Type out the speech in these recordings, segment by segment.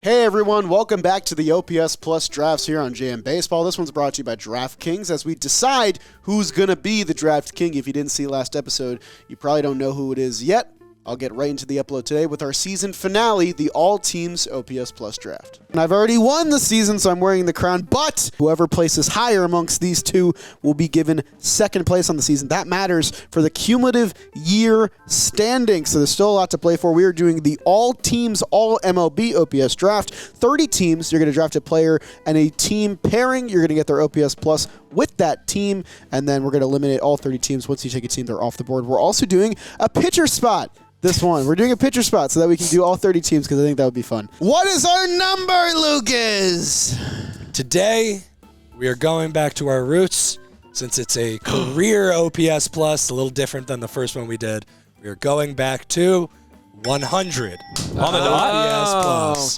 Hey everyone, welcome back to the OPS Plus drafts here on JM Baseball. This one's brought to you by DraftKings as we decide who's going to be the Draft King. If you didn't see last episode, you probably don't know who it is yet. I'll get right into the upload today with our season finale, the all-teams OPS Plus draft. And I've already won the season, so I'm wearing the crown, but whoever places higher amongst these two will be given second place on the season. That matters for the cumulative year standing, so there's still a lot to play for. We are doing the all-teams, all-MLB OPS draft. 30 teams, you're going to draft a player and a team pairing. You're going to get their OPS Plus with that team, and then we're going to eliminate all 30 teams. Once you take a team, they're off the board. We're also doing a pitcher spot. This one. We're doing a pitcher spot so that we can do all 30 teams because I think that would be fun. What is our number, Lucas? Today, we are going back to our roots. Since it's a career OPS Plus, a little different than the first one we did. We are going back to 100. On the dot? OPS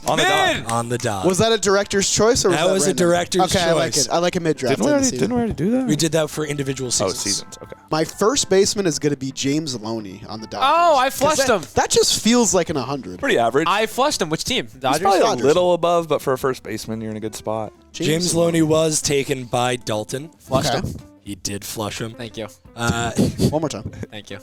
Plus. On the dot. On the dot. Was that a director's choice? Or was That was a random? director's Okay, I like choice. it. I like a mid-draft. Didn't we already do that? We did that for individual seasons. seasons. Okay. My first baseman is going to be James Loney on the Dodgers. Oh, I flushed him. That just feels like an 100. Pretty average. I flushed him. Which team? He's Dodgers? probably Dodgers. a little above, but for a first baseman, you're in a good spot. James Loney was taken by Dalton. Flushed Okay. him. He did flush him. Thank you. One more time. Thank you.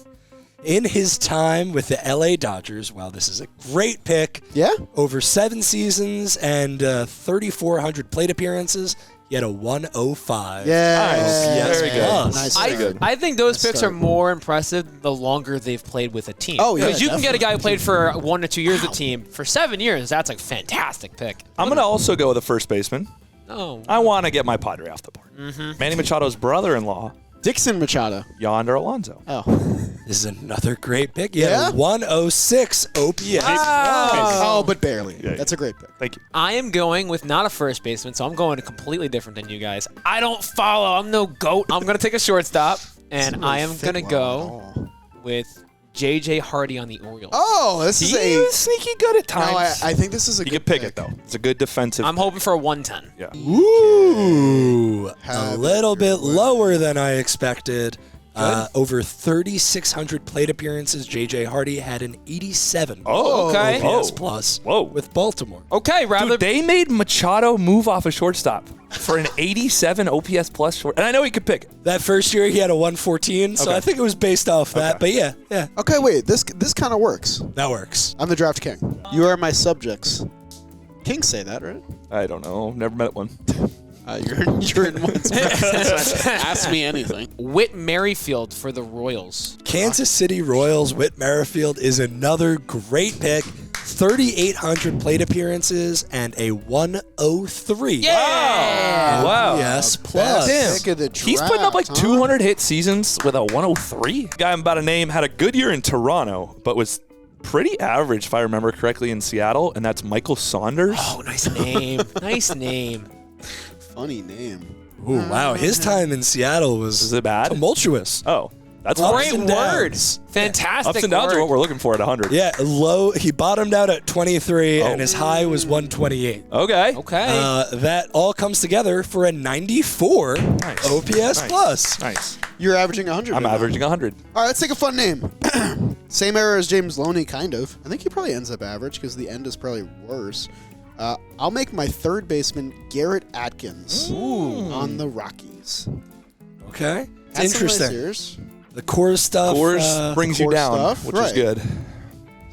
In his time with the LA Dodgers, wow, this is a great pick. Yeah? Over 7 seasons and 3,400 plate appearances, he had a 105. Yeah. Nice. Very good. Nice. I, good. I think those Nice picks start. are more impressive the longer they've played with a team. Oh, yeah, Because you can get a guy who definitely. played for 1 to 2 years with a team. For 7 years, that's a fantastic pick. I'm going to also go with a first baseman. Oh. I want to get my Padre off the board. Manny Machado's brother-in-law, Dixon Machado. Yonder Alonso. Oh. This is another great pick. He Yeah? had a 106 OPS. Oh, but barely. Yeah. That's a great pick. Thank you. I am going with not a first baseman, so I'm going completely different than you guys. I don't follow. I'm no goat. I'm going to take a shortstop, and Doesn't I really am fit going to well go at all. with J.J. Hardy on the Orioles. Oh, this is a... He's sneaky good at No, times. I think this is a you good can pick it, though. It's a good defensive. I'm hoping for a 110. Yeah. Ooh, a Have little it bit your way. lower than I expected. Over 3,600 plate appearances, J.J. Hardy had an 87 Oh, okay. OPS Oh. plus Whoa. with Baltimore. Okay, rather. Dude, they made Machado move off a shortstop for an 87 OPS plus short. And I know he could pick it. That first year, he had a 114, so Okay. I think it was based off that. But yeah, Okay, wait. This kind of works. that works. I'm the draft king. You are my subjects. Kings say that, right? I don't know. Never met one. You're in one's Ask me anything. Whit Merrifield for the Royals. Kansas City Royals, Whit Merrifield is another great pick. 3,800 plate appearances and a 103. Yeah! Wow. Yes, plus. Best pick of the He's putting up like draft, huh? 200 hit seasons with a 103. Guy I'm about to name had a good year in Toronto, but was pretty average, if I remember correctly, in Seattle, and that's Michael Saunders. Oh, nice name. Nice name. Funny name. Ooh, wow. His time in Seattle Is was it bad? tumultuous. Oh, that's Ups Great and word. downs. Fantastic Ups and downs word. are what we're looking for at 100. Yeah, low. He bottomed out at 23, Oh. and his high was 128. Okay. Okay. That all comes together for a 94 Nice. OPS Nice. plus. Nice. You're averaging 100. I'm right now. averaging 100. All right, let's take a fun name. Same era as James Loney, kind of. I think he probably ends up average because the end is probably worse. I'll make my third baseman Garrett Atkins on the Rockies. Okay, it's Had some nice interesting. years. The core stuff. Coors brings you Coors down, stuff, which right. is good.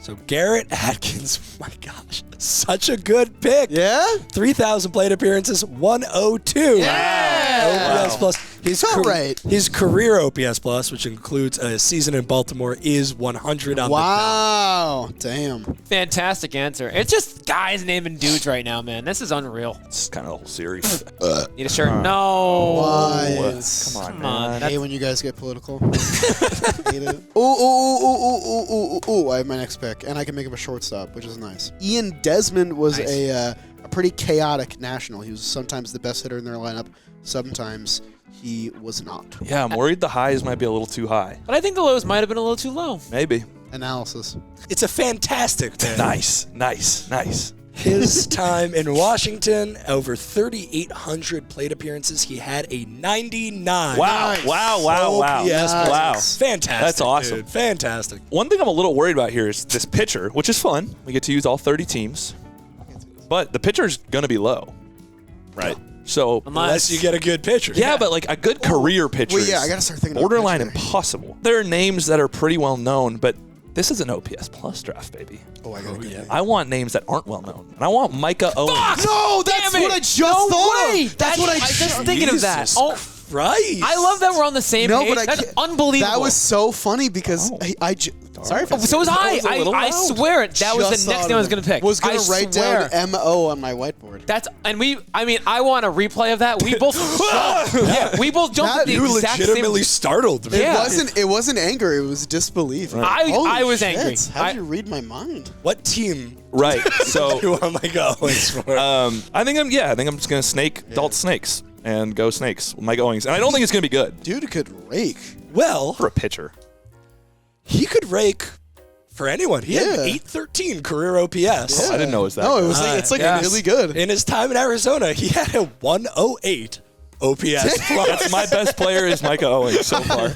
So Garrett Atkins, my gosh, such a good pick. Yeah? 3,000 plate appearances, 102. Yeah! OPS plus. His, Felt right. his career OPS plus, which includes a season in Baltimore, is 100 on Wow. Damn. Fantastic answer. It's just guys naming dudes right now, man. This is unreal. It's kind of the whole series. Need a shirt? No. Why? Come on, Come on. man. I hate when you guys get political. Hate it. Ooh, I have my next pick, and I can make him a shortstop, which is nice. Ian Desmond was Nice. a pretty chaotic national. He was sometimes the best hitter in their lineup. Sometimes he was not. Yeah, I'm worried the highs might be a little too high. But I think the lows might have been a little too low. Maybe. Analysis. It's a fantastic pick. Nice, nice, nice. His time in Washington, over 3,800 plate appearances. He had a 99. Wow, Nice. wow, wow, wow. OPS. Wow. Fantastic. That's awesome. dude. Fantastic. One thing I'm a little worried about here is this pitcher, which is fun. We get to use all 30 teams. but the pitcher's going to be low, right? So Unless you get a good pitcher. yeah, but like a good career pitcher. Well, yeah, I gotta start thinking about borderline pitcher. impossible. There are names that are pretty well known, but this is an OPS plus draft, baby. Oh, I got yeah. I want names that aren't well known, and I want Micah Owens. No, that's Damn it. what I just No thought way. of. That's what I just thinking of that. Jesus Oh, Christ. I love that we're on the same No, page. but I That's can't- unbelievable. That was so funny because sorry if I So was I. was a little I loud. swear that was just the next thought name I was of going to pick. Was gonna I write swear. down MO on my whiteboard. I want a replay of that. We both we both jumped at the You exact legitimately same. startled me. Yeah. It wasn't anger. It was disbelief. I Holy was shit, angry. How did you read my mind? What team Right. So do I like Owens for? I think I'm just gonna snake Dalton Snakes and go Snakes with Mike Owens, and I don't think it's gonna be good Dude could rake. Well, for a pitcher. he could rake for anyone. He had Yeah. 813 career OPS. I didn't know it was that. No, it good. was like, it's like yes. really good. In his time in Arizona, he had a 108 OPS plus. That's my best player is Micah Owens so far.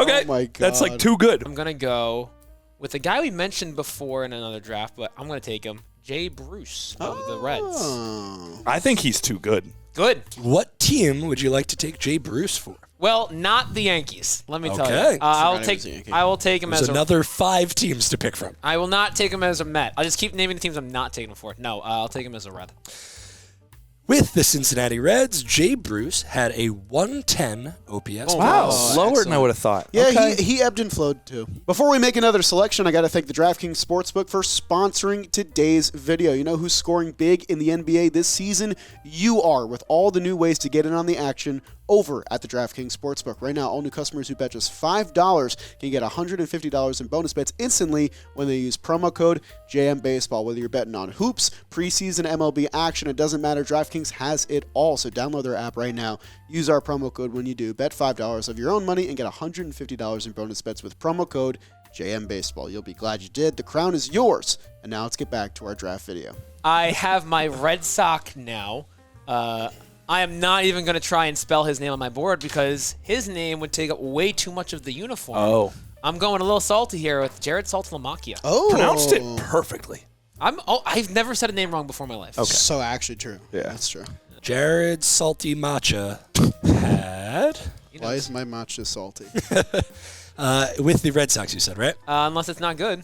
Okay, Oh my that's like God. too good. I'm gonna go with a guy we mentioned before in another draft, but I'm gonna take him. Jay Bruce of the Reds. Oh. I think he's too good. Good. What team would you like to take Jay Bruce for? Well, not the Yankees. Let me tell Okay. you. I'll Forgot he was a take. Yankee. I will take him There's as a. another 5 teams to pick from. I will not take him as a Met. I'll just keep naming the teams I'm not taking him for. No, I'll take him as a Red. With the Cincinnati Reds, Jay Bruce had a 110 OPS. Wow, plus. lower than I would have thought. Yeah, Okay. he ebbed and flowed too. Before we make another selection, I got to thank the DraftKings Sportsbook for sponsoring today's video. You know who's scoring big in the NBA this season? You are, with all the new ways to get in on the action over at the DraftKings Sportsbook. Right now, all new customers who bet just $5 can get $150 in bonus bets instantly when they use promo code JMBaseball. Whether you're betting on hoops, preseason MLB action, it doesn't matter. DraftKings has it all. So download their app right now. Use our promo code when you do. Bet $5 of your own money and get $150 in bonus bets with promo code JMBaseball. You'll be glad you did. The crown is yours. And now let's get back to our draft video. I have my Red Sox now. I am not even going to try and spell his name on my board because his name would take up way too much of the uniform. Oh. I'm going a little salty here with Jared Saltalamacchia. Oh. Pronounced it perfectly. I've never said a name wrong before in my life. Okay. So actually true. Yeah. That's true. Jared Salty Matcha had Why is my matcha salty? with the Red Sox, you said, right? Unless it's not good.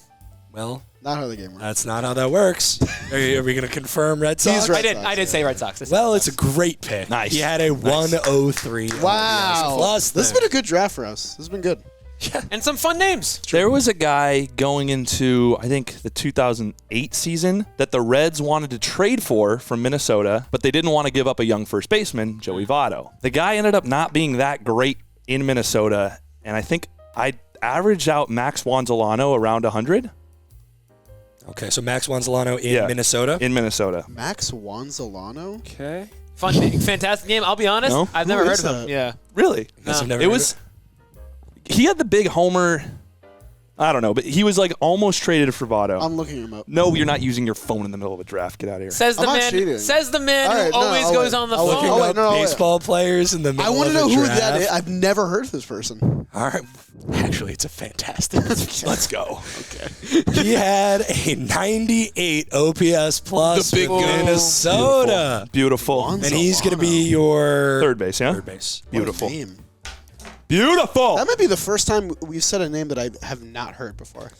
Well, Not how the game works. that's not how that works. Are we going to confirm Red Sox? He's Red I Sox, did say Red Sox. Well, it's a great pick. Nice. He had a 103. Wow. Plus This has been a good draft for us. This has been good. And some fun names. There was a guy going into, I think, the 2008 season that the Reds wanted to trade for from Minnesota, but they didn't want to give up a young first baseman, Joey Votto. The guy ended up not being that great in Minnesota, and I think I averaged out Max Wanzolano around 100. Okay, so Max Wanzolano in Minnesota. In Minnesota. Max Wanzolano? Okay. Fun, fantastic game. I'll be honest. No? I've Who never heard is of him. that? Yeah. Really? Guess I've never It heard was. He had the big homer. I don't know, but he was like almost traded for Votto. I'm looking him up. No, you're not using your phone in the middle of a draft. Get out of here. Says the I'm not man. cheating. Says the man All right, who no, always I'll goes wait. on the I'll phone. look Looking wait, up no, wait. baseball players in the middle I want to of know a who draft. that is. I've never heard of this person. All right. Actually, it's a fantastic. Let's go. Okay. He had a 98 OPS plus The big with guy. Minnesota. Beautiful. And he's going to be your Third base, yeah? third base. Beautiful. What a name. Beautiful. That might be the first time we've said a name that I have not heard before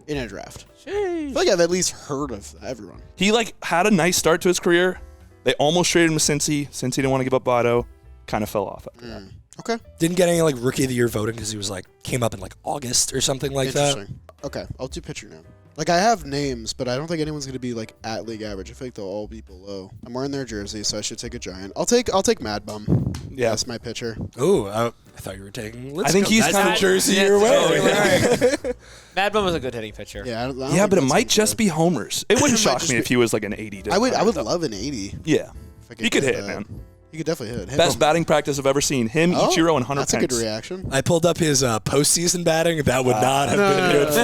in a draft. I feel like I've at least heard of everyone. He like had a nice start to his career. They almost traded him to Cincy. Cincy didn't want to give up Votto. Kind of fell off after that. Okay. Didn't get any like rookie of the year voting because he was like came up in like August or something like that. Interesting. Okay, I'll do pitcher now. Like, I have names, but I don't think anyone's going to be, like, at league average. I feel like they'll all be below. I'm wearing their jersey, so I should take a Giant. I'll take Mad Bum. Yeah. That's my pitcher. Oh, I thought you were taking. I think he's That's kinda- the jersey Yeah, you're totally wearing. right. Mad Bum was a good hitting pitcher. Yeah, I don't Yeah, think but it that's might gonna just be be homers. It wouldn't It might shock just me be- if he was like an 80. I would love an 80. Yeah. If I He could get hit, that. man. He could definitely hit. Best batting practice I've ever seen. Him, Ichiro, and Hunter That's a Pence. good reaction. I pulled up his postseason batting. That would not have been good for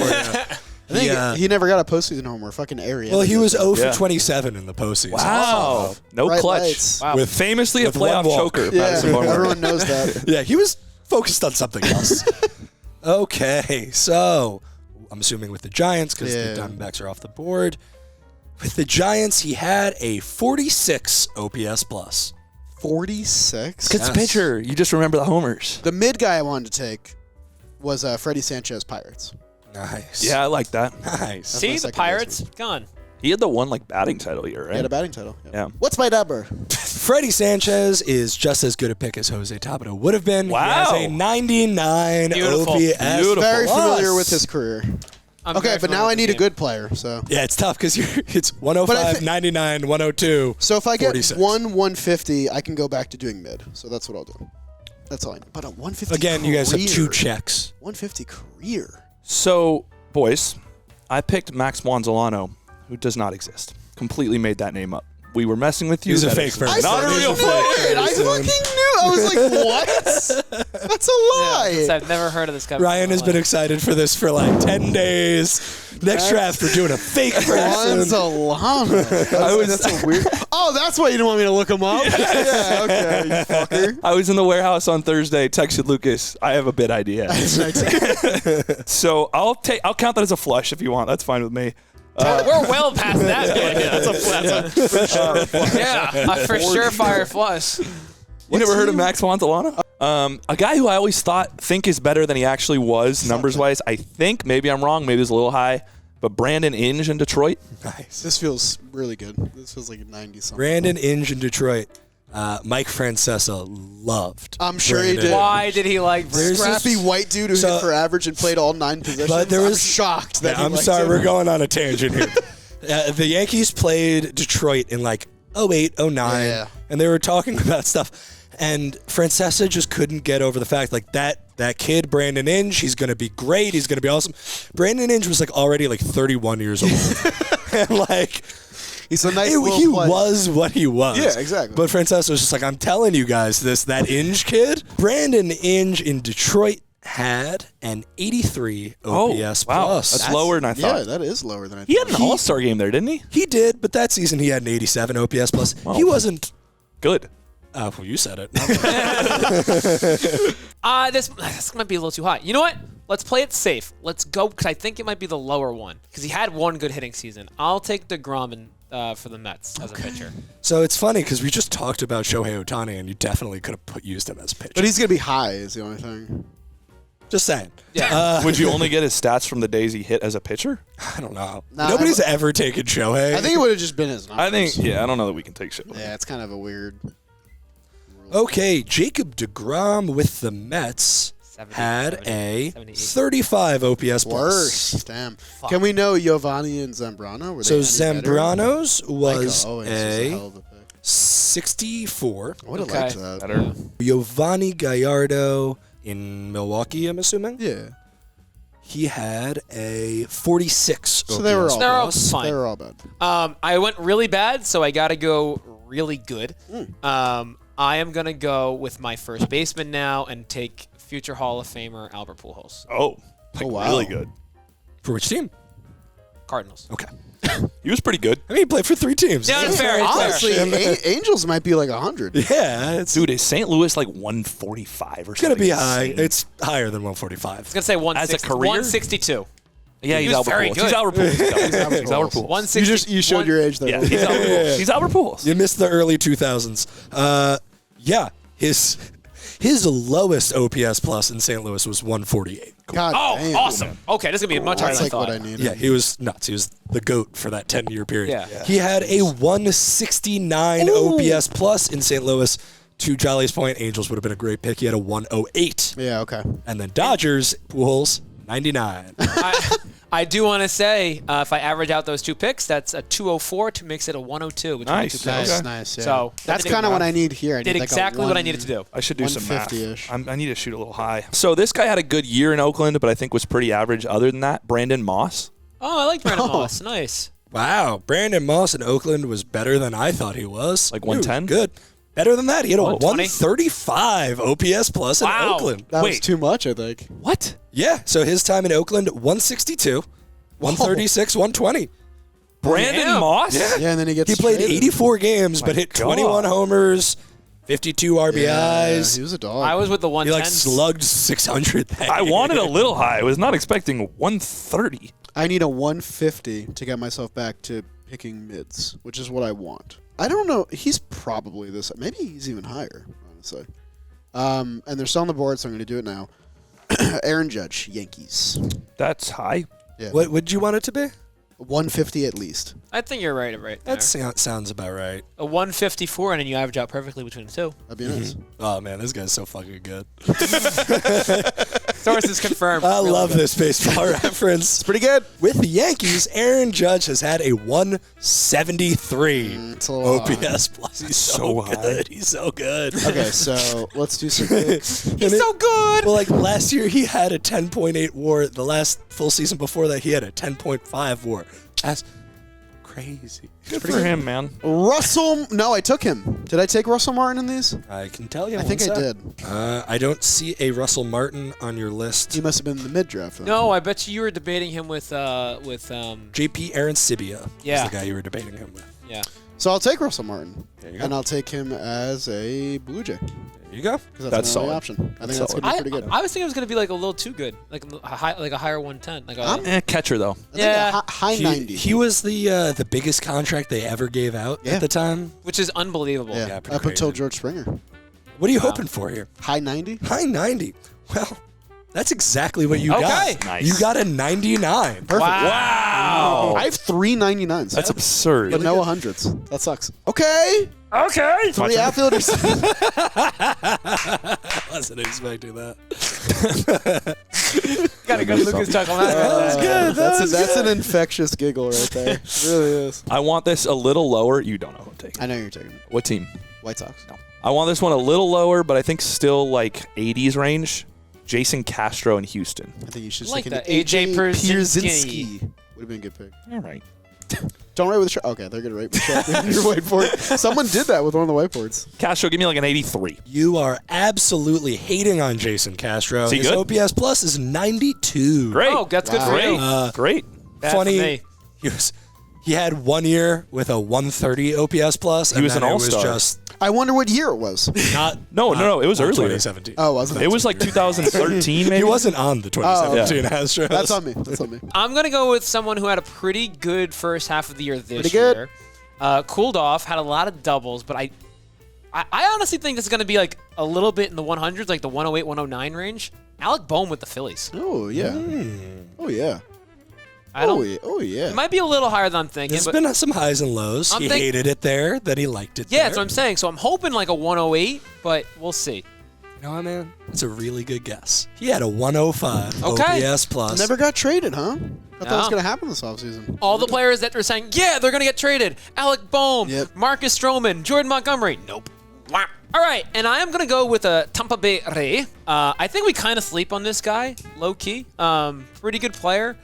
you. I think he never got a postseason homer. Fucking area. Well, he was 0 Yeah. for 27 in the postseason. Wow. No Bright clutch. lights. Wow. With Famously With a playoff one walk. choker. Yeah, Madison Bumgarner. everyone knows that. Yeah, he was focused on something else. Okay, so I'm assuming with the Giants because Yeah. the Diamondbacks are off the board. With the Giants, he had a 46 OPS plus. 46. It's a pitcher. You just remember the homers. The mid guy I wanted to take was Freddie Sanchez, Pirates. Nice. Yeah, I like that. Nice. See, the second Pirates, gone. He had the one batting title year, right? He had a batting title. Yeah. What's my number? Freddie Sanchez is just as good a pick as Jose Tabato would have been. Wow. He has a 99 Beautiful. OPS. Beautiful. Very plus. familiar with his career. I'm Okay, very but now familiar I with need the a game. good player. So Yeah, it's tough because it's But I 105, thi- 99, 102. so if I get 46. 150, I can go back to doing mid. So that's what I'll do. That's all I need. But a 150 Again, you guys have career. 2 checks. 150 career. So, boys, I picked Max Manzolano, who does not exist. Completely made that name up. We were messing with you. He's a That fake is person. Not a said real it's player. weird. I fucking knew. I was like, what? That's a lie. I've never heard of this guy. Ryan has been excited for this for like 10 days. Next draft, we're doing a fake person. Manzolano. That's a weird. Oh, that's why you didn't want me to look him up. Yeah, okay, you fucker. I was in the warehouse on Thursday, texted Lucas, I have a bid idea. So I'll count that as a flush if you want. That's fine with me. We're well past that. Yeah, a for sure fire flush. You never heard of Max Manzolano? A guy who I always think is better than he actually was, numbers-wise. I think, maybe I'm wrong, maybe it's a little high, but Brandon Inge in Detroit. Nice. This feels really good. This feels like a 90-something. Brandon Inge in Detroit. Mike Francesa loved. I'm sure he Brandon did. Inge. Why did he like? There's Scrappy this- white dude who So- hit for average and played all 9 positions. But there I'm was- shocked that he I'm liked sorry, him. we're going on a tangent here. The Yankees played Detroit in like 08, 09, Yeah. and they were talking about stuff. And Francesa just couldn't get over the fact like that kid, Brandon Inge, he's going to be great. He's going to be awesome. Brandon Inge was like already like 31 years old. And like, He's a nice he little player. was what he was. Yeah, exactly. But Francesa was just like, I'm telling you guys that Inge kid, Brandon Inge in Detroit had an 83 OPS wow. plus. That's lower than I Yeah, thought. that is lower than I He had thought. an all-star game there, didn't he? He did, but that season he had an 87 OPS plus. He wasn't. Good. Well, you said it. This might be a little too high. You know what? Let's play it safe. Let's go because I think it might be the lower one because he had one good hitting season. I'll take DeGrom for the Mets as a pitcher. So it's funny because we just talked about Shohei Ohtani, and you definitely could have used him as a pitcher. But he's going to be high is the only thing. Just saying. Yeah. Would you only get his stats from the days he hit as a pitcher? I don't know. Nah, Nobody's ever taken Shohei. I think it would have just been his numbers. I don't know that we can take shit. Yeah, it's kind of a weird. Okay, Jacob DeGrom with the Mets 70, had 70, a 78. 35 OPS plus. Worse. Damn. Can we know Giovanni and Zambrano? Were So they any better? Zambrano's was Michael Owens was a hell a of a pick. 64. I would have Okay. liked that. Better. Giovanni Gallardo in Milwaukee, I'm assuming. Yeah. He had a 46 So they were OPS all They're all plus. fine. They were all bad. I went really bad, so I got to go really good. I am going to go with my first baseman now and take future Hall of Famer Albert Pujols. Oh, wow. really good. For which team? Cardinals. Okay. He was pretty good. I mean, he played for 3 teams. Yeah, that's fair. It's Honestly, fair. Angels might be like 100. Yeah, it's Dude, is St. Louis like 145 or something? going to be high. insane? It's higher than I was 145. going to say 160, career? 162. Yeah, He he's was Albert very Pujols. good. He's Albert Pujols. He's Albert Pujols. 160. You showed your age there. Yeah, he's Albert Pujols. He's Albert Pujols. You missed the early 2000s. Yeah, his lowest OPS plus in St. Louis was 148. God Oh, damn. awesome. Okay, this is going to be much higher That's than I like thought. what I needed. Yeah, he was nuts. He was the GOAT for that 10-year period. Yeah. He had a 169 OPS plus in St. Louis. To Jolly's point, Angels would have been a great pick. He had a 108. Yeah, okay. And then Dodgers, Pujols, 99. I do want to say, if I average out those 2 picks, that's a 204 to makes it a 102 between Nice. the 2 picks. Nice, Okay. nice. Yeah. So that's that did kind of rough. what I need here. I Did need like a exactly what I one- needed to do. I should do some math. 150-ish. I need to shoot a little high. So this guy had a good year in Oakland, but I think was pretty average. Other than that, Brandon Moss. Oh, I like Brandon Oh. Moss. Nice. Wow, Brandon Moss in Oakland was better than I thought he was. Like He was 110? Good. Better than that. He had a 120? 135 OPS plus in Wow. Oakland. That was Wait. too much, I think. What? Yeah, so his time in Oakland, 162, 136, 120. Brandon Damn. Moss? Yeah, and then he gets He played traded. 84 games, My but hit God. 21 homers, 52 Yeah, RBIs. he was a dog. I was with the He like 110s. slugged 600 that I year. wanted a little high. I was not expecting 130. I need a 150 to get myself back to picking mids, which is what I want. I don't know. He's probably this. Maybe he's even higher, honestly. And they're still on the board, so I'm going to do it now. Aaron Judge, Yankees. That's high. Yeah. What would you want it to be? 150 at least. I think you're right there. That sounds about right. A 154, and then you average out perfectly between the two. That'd be nice. Oh, man, this guy's so fucking good. Sources confirmed. I Really love good. this baseball reference. It's pretty good. With the Yankees, Aaron Judge has had a 173 It's a little OPS plus. He's so so high. good. He's so good. Okay, so let's do some picks. He's so good. Well, like last year, he had a 10.8 WAR. The last full season before that, he had a 10.5 WAR. That's crazy. Good for him, man. Russell. No, I took him. Did I take Russell Martin in these? I can tell you. I think I did. I don't see a Russell Martin on your list. He must have been in the mid draft. Then. No, I bet you were debating him with JP Arancibia Yeah. is the guy you were debating him with. yeah. So I'll take Russell Martin, There you go. and I'll take him as a Blue Jay. There you go. 'Cause That's my only solid. option. I think That's that's solid. gonna be pretty good. I was thinking it was gonna be like a little too good, like a higher 110, like a Catcher, though. I think Yeah. a high 90. He was the biggest contract they ever gave out Yeah. at the time. which is unbelievable. yeah, yeah, up pretty until crazy. George Springer. What are you hoping for here? High 90. High 90. Well, that's exactly what you Okay. got. Nice. You got a 99. Perfect. Wow. I have 3 99s. That's absurd. but no 100s. That sucks. Okay. Okay. 3 outfielders. Wasn't expecting that. Got a good Lucas chuckle. That good. That's an infectious giggle right there. It really is. I want this a little lower. You don't know who I'm taking. I know you're taking What team? White Sox. No. I want this one a little lower, but I think still like 80s range. Jason Castro in Houston. I think you should Like take that. an AJ Pierzynski. Would have been a good pick. All right. Don't write with the Okay, they're gonna write with the your whiteboard. Someone did that with one of the whiteboards. Castro, give me like an 83. You are absolutely hating on Jason Castro. Is he His good? OPS plus is 92. Great. Oh, that's good for Great. you. Great. Bad for Funny. me. He had 1 year with a 130 OPS plus. He was and an then all-star. It was just I wonder what year it was. not. No, it was not earlier. 2017. Oh, wasn't it? It was like 2013, maybe. He wasn't on the 2017 yeah. Astros. That's on me. That's on me. I'm gonna go with someone who had a pretty good first half of the year this Pretty good. year. Cooled off, had a lot of doubles, but I honestly think this is gonna be like a little bit in the 100s, like the 108, 109 range. Alec Boehm with the Phillies. Oh yeah. Oh yeah. I don't. Oh yeah. It might be a little higher than I'm thinking. There's but been some highs and lows. I'm He think- hated it there, then he liked it yeah, there. that's what I'm saying. So I'm hoping like a 108, but we'll see. You know what, man? That's a really good guess. He had a 105 Okay. OPS plus. Never got traded, huh? I thought that was No. gonna happen this offseason. All the players that were saying, yeah, they're going to get traded. Alec Boehm, Yep. Marcus Stroman, Jordan Montgomery. Nope. Wah. All right, and I am going to go with a Tampa Bay Ray. I think we kind of sleep on this guy, low-key. Pretty good player.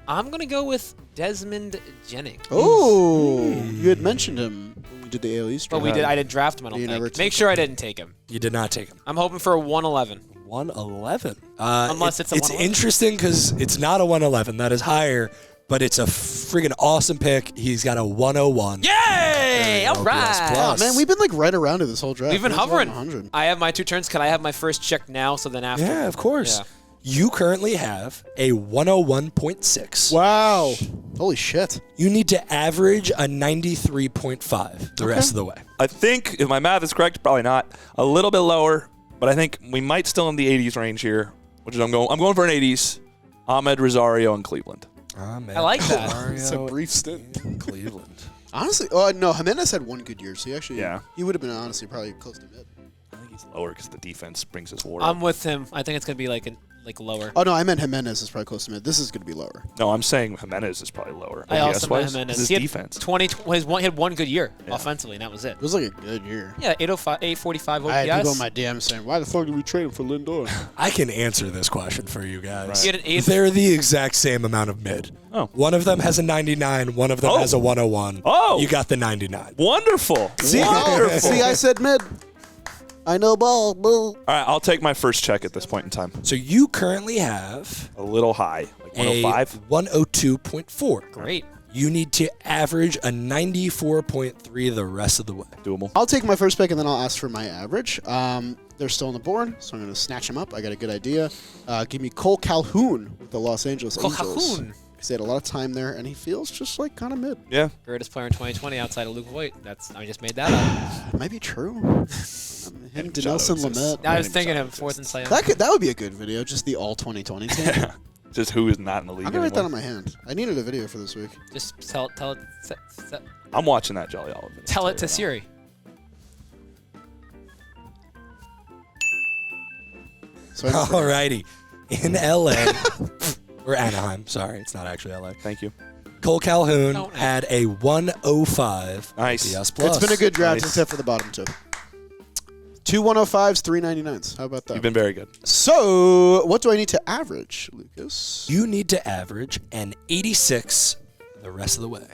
I'm going to go with Desmond Jennings. Oh, you had mentioned him when we did the AL East. But draft. I didn't draft him, I You don't never think. took Make sure I didn't take him. You did not take him. I'm hoping for a 111. 111. Unless it's a It's 111. interesting because it's not a 111. That is higher, but it's a friggin' awesome pick. He's got a 101. Yay! All OPS right. plus. Oh, man, we've been like right around it this whole draft. We've been Might as well have hovering. 100. I have my 2 turns. Can I have my first check now so then after? Yeah, of course. Yeah. You currently have a 101.6. Wow. Holy shit. You need to average a 93.5 the rest of the way. I think, if my math is correct, probably not, a little bit lower, but I think we might still in the 80s range here, which is I'm going for an 80s. Ahmed Rosario in Cleveland. Man. I like that. It's a brief stint. Cleveland. Honestly, no, Jimenez had one good year, so he actually, he would have been honestly probably close to mid. I think he's lower because the defense brings his WAR I'm up. with him. I think it's going to be like lower. Oh no, I meant Jimenez is probably close to mid. This is going to be lower. No, I'm saying Jimenez is probably lower. I also meant OPS-wise. Jimenez. His He had defense. 20. He had one good year Yeah. offensively, and that was it. It was like a good year. Yeah, 805, 845 OPS. I had people in my DM saying, "Why the fuck did we trade him for Lindor?" I can answer this question for you guys. He had an 8. They're the exact same amount of mid. Oh. One of them has a 99, one of them Oh. has a 101. Oh. You got the 99. Wonderful. See, Wonderful. see, I said mid. I know ball. Boo. All right, I'll take my first check at this point in time. So you currently have A little high, like a 105. 102.4. Great. You need to average a 94.3 the rest of the way. Doable. I'll take my first pick and then I'll ask for my average. They're still on the board, so I'm going to snatch them up. I got a good idea. Give me Cole Calhoun with the Los Angeles Cole Angels. Calhoun. He's had a lot of time there, and he feels just like kind of mid. Yeah. Greatest player in 2020 outside of Luke Voigt. I just made that up. Might be true. Him, Denelson, Lamet. I was thinking of fourth and Cy Young. That would be a good video, just the all 2020 team. Just who is not in the league I'm gonna write that anymore. on my hand. I needed a video for this week. Just tell it. I'm watching that Jolly Olive. video. Tell it to Right now. Siri. So Alrighty. In LA, or Anaheim, sorry, it's not actually LA. Thank you. Cole Calhoun No. had a 105 Nice. OPS plus. it's been a good draft Nice. except for the bottom two. 2 105s, 3 99s. How about that? You've been very good. So, what do I need to average, Lucas? You need to average an 86 the rest of the way.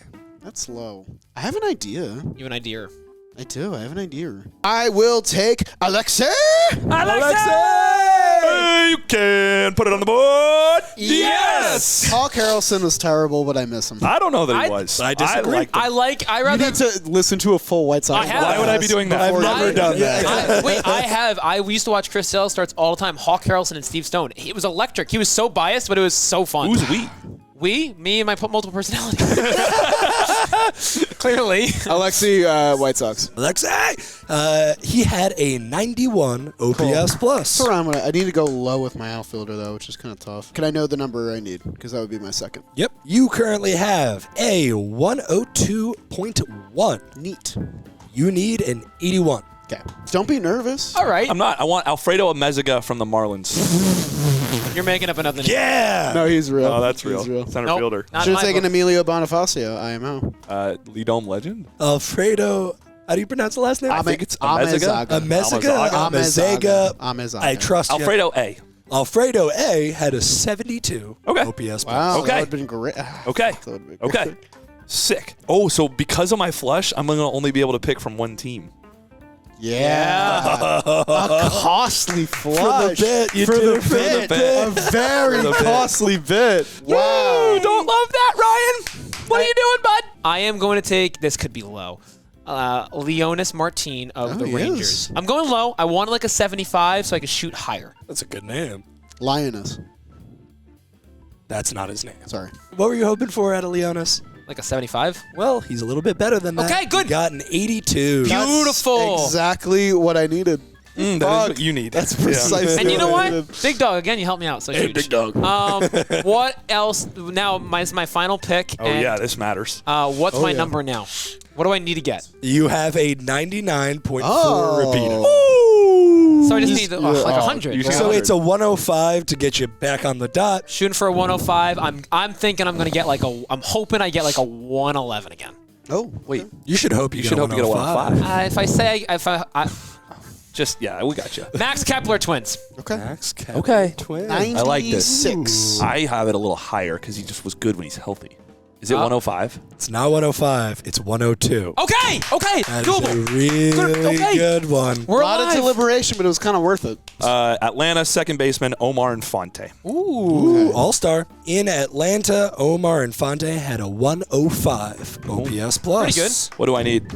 That's low. I have an idea. You have an idea. I do. I have an idea. I will take Alexei. Hey, you can put it on the board. Yes. Hawk Harrelson was terrible, but I miss him. I don't know that he I- was. I disagree. liked him. You rather. need to listen to a full White Sox. I have. Why would I be doing that? I've never done that. We used to watch Chris Sale starts all the time. Hawk Harrelson and Steve Stone. It was electric. He was so biased, but it was so fun. Who's we? Me and my multiple personalities. Clearly. Alexei, White Sox. Alexei, he had a 91 OPS plus. That's around what I need to go low with my outfielder, though, which is kind of tough. Can I know the number I need? Because that would be my second. Yep. You currently have a 102.1. Neat. You need an 81. Okay. Don't be nervous. All right. I'm not. I want Alfredo Amezaga from the Marlins. You're making up another name. Yeah. No, he's real. Oh, that's He's real. Center Nope. fielder. Not Should in have my taken book. Emilio Bonifacio, IMO. Lidom legend. Alfredo, how do you pronounce the last name? I think it's Amezaga. Amezaga. Amezaga. I trust you. Alfredo A. Alfredo A had a 72 Okay. OPS plus. Wow, Okay. that would have been great. Okay. That would've been Okay. great. Sick. Oh, so because of my flush, I'm going to only be able to pick from one team. Yeah. A costly flush. bit. You For did the it for the bit. bit. A very For the bit. costly bit. Wow. You don't love that, Ryan? What are you doing, bud? I am going to take, this could be low, Leonis Martin of the he Rangers. is. I'm going low. I want like a 75 so I can shoot higher. That's a good name. Lioness. That's not his name. Sorry. What were you hoping for out of Leonis? Like a 75? Well, he's a little bit better than that. Okay, good. He got an 82. That's Beautiful. exactly what I needed. That is Fuck. what you need. That's precisely And you know I what? needed. Big dog, again, you helped me out. So huge. big dog. What else? Now, my final pick. Oh, and, yeah, this matters. What's my yeah. number now? What do I need to get? You have a 99.4 Oh. repeater. So I just need like 100. you should- So it's a 105 to get you back on the dot. Shooting for a 105. I'm thinking I'm gonna get like a. I'm hoping I get like a 111 again. Oh. Wait, You should hope you, you should hope you get a 105. If I say Just, yeah, we got you. Max Kepler twins. Okay. Max Kepler Okay. Twin. I like this. 96. I have it a little higher because he just was good when he's healthy. Is it 105? It's not 105. It's 102. Okay. That is a Doable. really good one. We're A lot of alive. deliberation, but it was kind of worth it. Atlanta, second baseman, Omar Infante. Ooh, all-star. In Atlanta, Omar Infante had a 105 OPS plus. Pretty good. What do I need?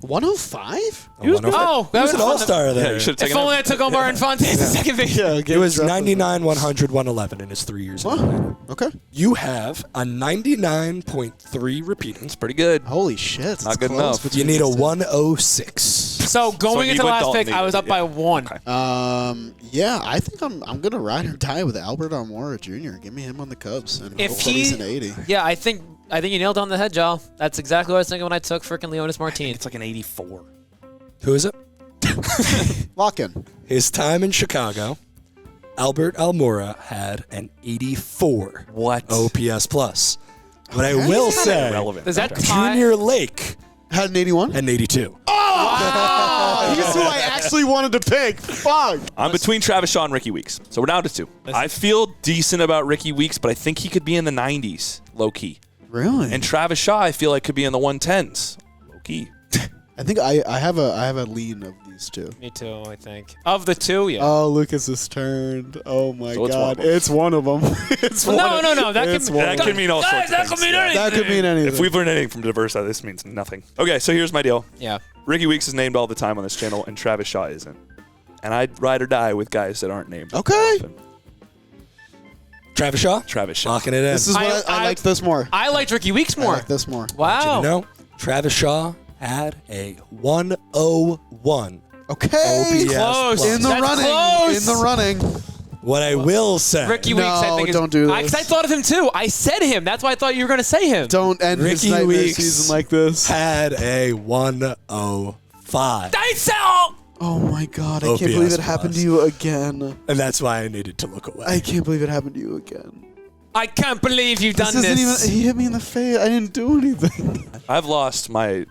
105? A 105. Oh, He was that an was all-star there. Yeah, you should have If taken only I it. took Omar Infante as the second base. It was 99, 100, 111 in his 3 years. in Atlanta. Okay. You have a 99.3 repeater. It's pretty good. Holy shit. It's Not good close enough. between You need a these two. 106. So going you into the went last Dalton pick, I was up by one. Okay. Yeah, I think I'm gonna ride or die with Albert Almora Jr. Give me him on the Cubs, and If hopefully he's an 80. Yeah, I think you nailed it on the head, Joe. That's exactly what I was thinking when I took freaking Leonis Martin. It's like an 84. Who is it? Lock in. His time in Chicago, Albert Almora had an 84 What? OPS plus. But I will say, Irrelevant. Does that tie? Junior Lake Had an 81. had an 82. Oh, he's who I actually wanted to pick. Fuck. I'm between Travis Shaw and Ricky Weeks. So we're down to two. I feel decent about Ricky Weeks, but I think he could be in the 90s, low key. Really? And Travis Shaw, I feel like could be in the 110s, low key. I think I have a lean of these two. Me too, I think. Of the two, yeah. Oh, Lucas has turned. Oh my So it's one of God, them. it's one of them. It's one. no. That It's can, one That of could mean all sorts of that things. could mean anything. That could mean anything. If we've learned anything from Diversa, this means nothing. Okay, so here's my deal. Yeah. Ricky Weeks is named all the time on this channel, and Travis Shaw isn't. And I'd ride or die with guys that aren't named. Okay. often. Travis Shaw? Travis Shaw. Locking it in. This is what I liked this more. I liked Ricky Weeks I more. like this more. Wow. No, Travis Shaw had a 101. Okay. OPS Close. plus. In the That's running. close. In the running. What I will say, Ricky Weeks, I No, think is. don't do this. Because I thought of him too. I said him. That's why I thought you were going to say him. Don't end his Ricky nightmare Weeks season like this. had a 105. I sell. Oh my God! I OPS can't believe it happened plus. to you again. And that's why I needed to look away. I can't believe it happened to you again. I can't believe you've done This isn't this. even. He hit me in the face. I didn't do anything. I've lost my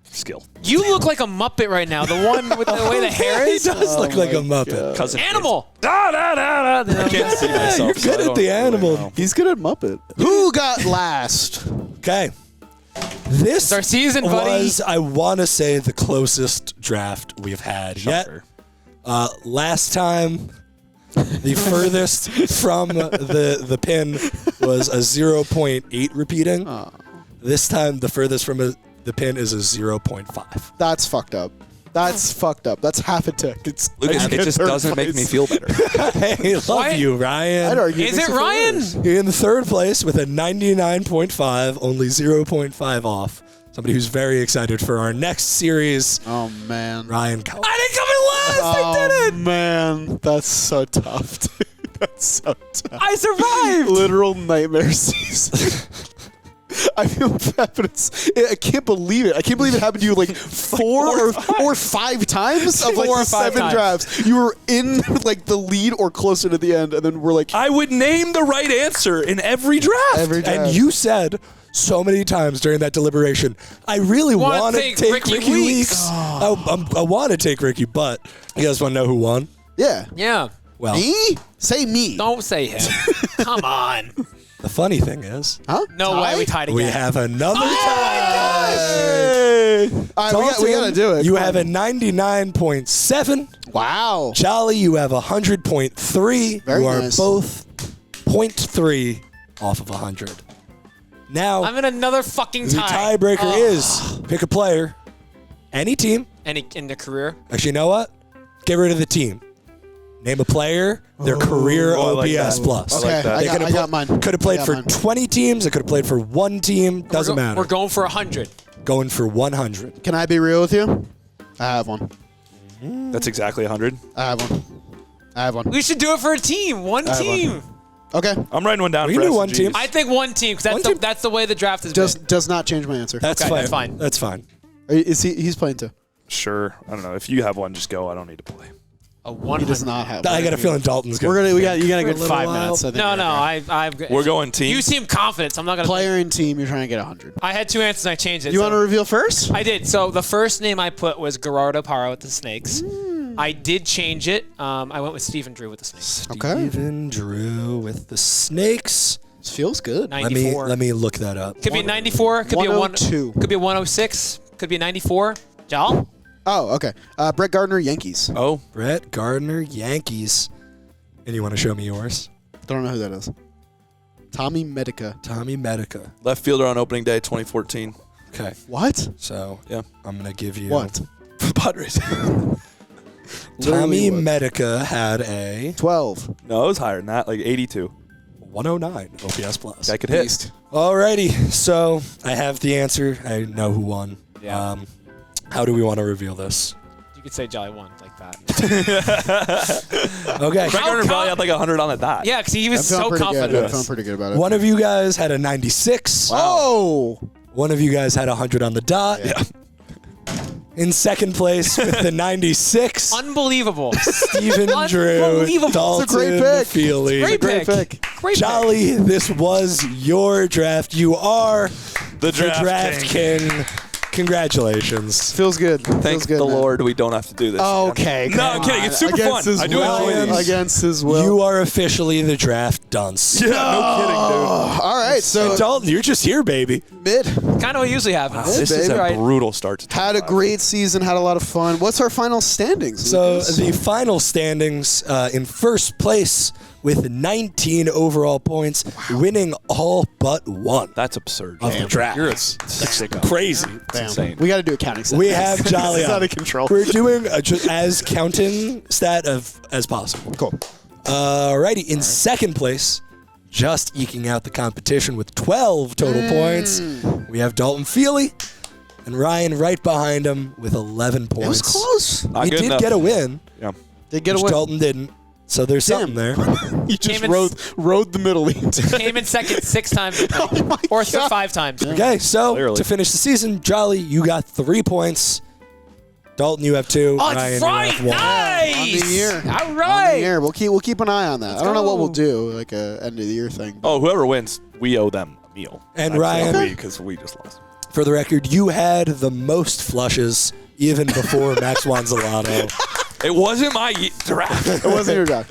skill. You look like a Muppet right now. The one with the way the hair He is. does look like a my Muppet. God. Cousin Animal. I can't see myself. you're so good I at the don't animal. know. He's good at Muppet. Who got last? Okay. This It's our season, buddy. was, I want to say, the closest draft we've had Shocker. yet. Last time, the furthest from the pin was a 0.8 repeating. This time, the furthest from the pin is a 0.5. That's fucked up. That's fucked up. That's half a tick. It's Lucas, I'd it get just third doesn't make place. me feel better. Hey, love What? you, Ryan. I'd argue Is makes it feel Ryan? worse. In third place with a 99.5, only 0.5 off. Somebody who's very excited for our next series, Oh man. Ryan Cohen. I didn't come in last. I did Oh it. man, that's so tough, dude. That's so tough. I survived. Literal nightmare season. I feel bad, but I can't believe it. I can't believe it happened to you like four or five times of like 4 or the 5 seven times. drafts. You were in like the lead or closer to the end, and then we're like I would name the right answer in every draft. every draft. And you said so many times during that deliberation, I really Wanna want to take take Ricky Ricky Weeks. Weeks. I want to take Ricky, but you guys want to know who won? yeah. Yeah. Well, Me? Say me. Don't say him. Come on. the funny thing is, Huh? No Tie? way we tied again. we have another tie. Hey. All right, we gotta do it. You Come have on. a 99.7. Wow. Jolly, you have 100.3. Very you are nice. both 0.3 off of 100. Now, I'm in another fucking the tie. tiebreaker is pick a player, any team. Any in the career. Actually, you know what? Get rid of the team. Name a player, their career I like OPS that. plus. Okay, like that. I got, I got mine. Could have played I for got mine. 20 teams. It could have played for one team. Doesn't matter. We're going for 100. Going for 100. Can I be real with you? I have one. That's exactly 100. I have one. I have one. We should do it for a team. One I have team. Okay. I'm writing one down We for can do S&Gs. one team. I think one team because One team. that's the way the draft is. Does not change my answer. That's Okay, fine. that's fine. That's fine. Is he's playing too? Sure. I don't know. If you have one, just go. I don't need to play. A He 100. does not have. I got a feeling Dalton's going You got a for a good little 5 while. minutes. I think No, right no. there. I've. We're going team. You seem confident, so I'm not gonna. Player and team. You're trying to get 100. I had 2 answers and I changed it. You so- want to reveal first? I did. So the first name I put was Gerardo Parra with the Snakes. I did change it. I went with Stephen Drew with the Snakes. Okay. Steven Drew with the Snakes. This feels good. 94. Let me look that up. Could be a 94. Could be a 102. Could be a 106. Could be a 94. Jal? Oh, okay. Brett Gardner, Yankees. Oh, Brett Gardner, Yankees. And you want to show me yours? Don't know who that is. Tommy Medica. Tommy Medica. left fielder on opening day 2014. Okay. What? So Yeah. I'm going to give you. What? Padres. Literally Tommy what? Medica had a 12. No, it was higher than that, like 82. 109 OPS plus. Guy could hit. Beast. Alrighty, so I have the answer. I know who won. Yeah. How do we want to reveal this? You could say Jolly won like that. Okay. Brett Gardner probably had like 100 on the dot. Yeah, because he was I'm feeling so pretty confident. good. I'm feeling pretty good about it. One of you guys had a 96. Oh! One of you guys had 100 on the dot. Yeah. In second place with the 96, Unbelievable. Stephen Drew, Unbelievable. Dalton, It's a great pick. Feely. Great Great pick. pick. Great pick. Jolly, this was your draft. You are The the draft, draft king. king. Congratulations. Feels good. Thank Feels good, the man. Lord we don't have to do this. Okay. No, come I'm kidding. on. It's super Against fun. his I do will. enjoy these. Against his will. You are officially the draft dunce. Yeah, no kidding, dude. All right, so Dalton, you're just here, baby. mid. Kind of what usually happens. This is a baby. brutal start to Had a 25. great season, had a lot of fun. What's our final standings? So Lucas? the final standings in first place with 19 overall points, winning all but one That's absurd. of the draft. You're a sicko. Crazy. It's insane. We got to do a counting stat. We have Jolly It's on. out of control. We're doing just as counting stat as possible. Cool. Alrighty, in second place, just eking out the competition with 12 total points. We have Dalton Feely and Ryan right behind him with 11 points. It was close. Not We good did enough. get a win, Yeah. They get which away. Dalton didn't. So there's something there. You just Came in- rode the middle. Came in second 6 times, or 5 times. Okay, so Clearly. to finish the season, Jolly, you got 3 points. Dalton, you have 2. Oh, Ryan, it's you right. have 1. Nice. On the year. All On right. the year. We'll keep an eye on that. I don't know what go. we'll do, like a end of the year thing. Oh, whoever wins, we owe them a meal. And I'd say Ryan- we, because we just lost. For the record, you had the most flushes even before Max Wanzalato. It wasn't my draft. It wasn't your job.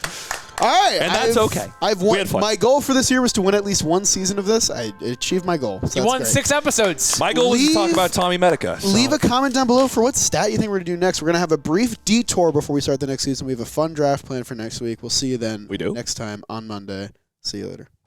All right, And that's okay. I've We won. had fun. My goal for this year was to win at least one season of this. I achieved my goal. So You that's won great. 6 episodes. My goal was to talk Leave- about Tommy Medica. Leave a comment down below for what stat you think we're going to do next. We're going to have a brief detour before we start the next season. We have a fun draft plan for next week. We'll see you then. We do? Next time on Monday. See you later.